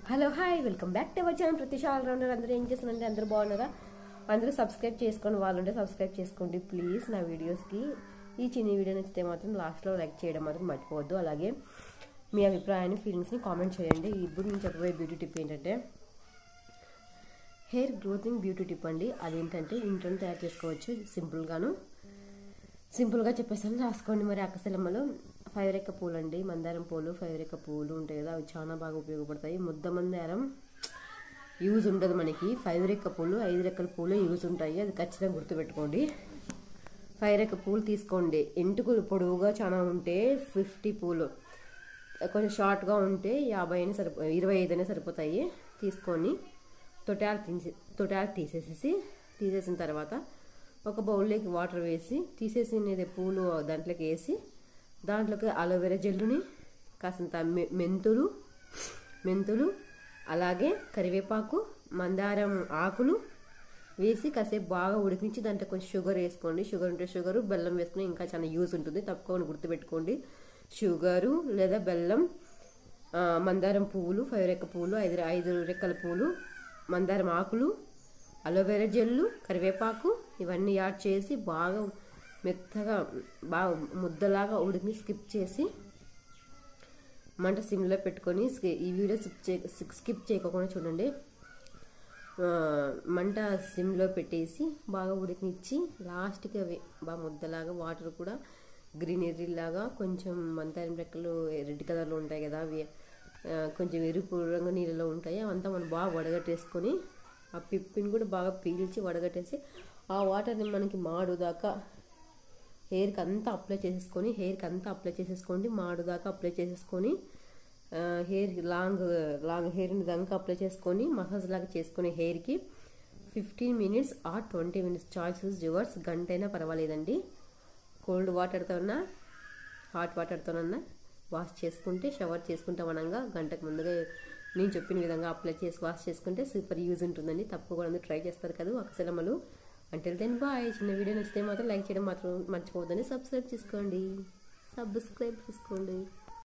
Hello hi welcome back to our channel Pratisha allrounder. అందరూ ఏం చేస్తున్నారంటే అందరూ బాగున్నారా? అందరూ సబ్స్క్రైబ్ చేసుకోండి, వాళ్ళుంటే సబ్స్క్రైబ్ చేసుకోండి ప్లీజ్ నా వీడియోస్కి. ఈ చిన్న వీడియో నచ్చితే మాత్రం లాస్ట్లో లైక్ చేయడం మాత్రం మర్చిపోవద్దు. అలాగే మీ అభిప్రాయాన్ని ఫీలింగ్స్ని కామెంట్ చేయండి. ఇప్పుడు నేను చెప్పబోయే బ్యూటీ టిప్ ఏంటంటే హెయిర్ గ్రోతింగ్ బ్యూటీ టిప్ అండి. అదేంటంటే ఇంట్లోనే తయారు చేసుకోవచ్చు సింపుల్గా చెప్పేస్తాను, రాసుకోండి. మరి అక్కసెలమ్మలో 5 రెక్క పూలు అండి, మందారం పూలు 5 రెక్క పూలు ఉంటాయి కదా, అవి చాలా బాగా ఉపయోగపడతాయి. ముద్ద మందారం యూజ్ ఉండదు మనకి, 5 రెక్క పూలు 5 రెక్కల పూలు యూజ్ ఉంటాయి, అది ఖచ్చితంగా గుర్తుపెట్టుకోండి. 5 రెక్క పూలు తీసుకోండి. ఎంటుకలు పొడవుగా చాలా ఉంటే 50 పూలు, కొంచెం షార్ట్గా ఉంటే 50 అయినా 25 అయినా సరిపోతాయి. తీసుకొని తొటాలు తీసేసిన తర్వాత ఒక బౌల్లోకి వాటర్ వేసి తీసేసినది పూలు దాంట్లోకి వేసి దాంట్లోకి అలోవెరా జెల్లుని కాసింత మెంతులు అలాగే కరివేపాకు మందారం ఆకులు వేసి కాసేపు బాగా ఉడికించి దాంట్లో కొంచెం షుగర్ వేసుకోండి. షుగర్ ఉంటే షుగరు, బెల్లం వేసుకుని ఇంకా చాలా యూజ్ ఉంటుంది, తప్పకుండా గుర్తుపెట్టుకోండి. షుగరు లేదా బెల్లం, మందారం పువ్వులు 5 రెక్క పూలు 5 రెక్కల పూలు, మందారం ఆకులు, అలోవెరా జెల్లు, కరివేపాకు ఇవన్నీ యాడ్ చేసి బాగా మెత్తగా బాగా ముద్దలాగా ఉడికి స్కిప్ చేసి మంట సిమ్లో పెట్టుకొని ఈ వీడియో స్కిప్ చేయకుండా చూడండి. మంట సిమ్లో పెట్టేసి బాగా ఉడికినిచ్చి లాస్ట్కి అవి బాగా ముద్దలాగా వాటర్ కూడా గ్రీనరీ లాగా కొంచెం మందారం రెక్కలు రెడ్ కలర్లో ఉంటాయి కదా, అవి కొంచెం ఎరుపు రంగు నీళ్ళలో ఉంటాయి, అవంతా మనం బాగా వడగట్టేసుకొని ఆ పిప్పిని కూడా బాగా పీల్చి వడగట్టేసి ఆ వాటర్ని మనకి మాడు దాకా హెయిర్కి అంతా అప్లై చేసేసుకోండి. మాడు దాకా అప్లై చేసేసుకొని హెయిర్ లాంగ్ హెయిర్ని దాకా అప్లై చేసుకొని మసాజ్ లాగా చేసుకునే హెయిర్కి 15 minutes or 20 minutes choice yours. గంట అయినా పర్వాలేదండి. కోల్డ్ వాటర్తోనా హాట్ వాటర్తోనన్నా వాష్ చేసుకుంటే, షవర్ చేసుకుంటాం అనగా గంటకు ముందుగా నేను చెప్పిన విధంగా అప్లై చేసి వాష్ చేసుకుంటే సూపర్ యూజ్ ఉంటుందండి. తప్పకుండా అందరూ ట్రై చేస్తారు కదా అక్కసెలమ్మలు. Until then bye. చిన్న వీడియో నచ్చితే మాత్రం లైక్ చేయడం మాత్రం మర్చిపోవద్దని సబ్స్క్రైబ్ చేసుకోండి.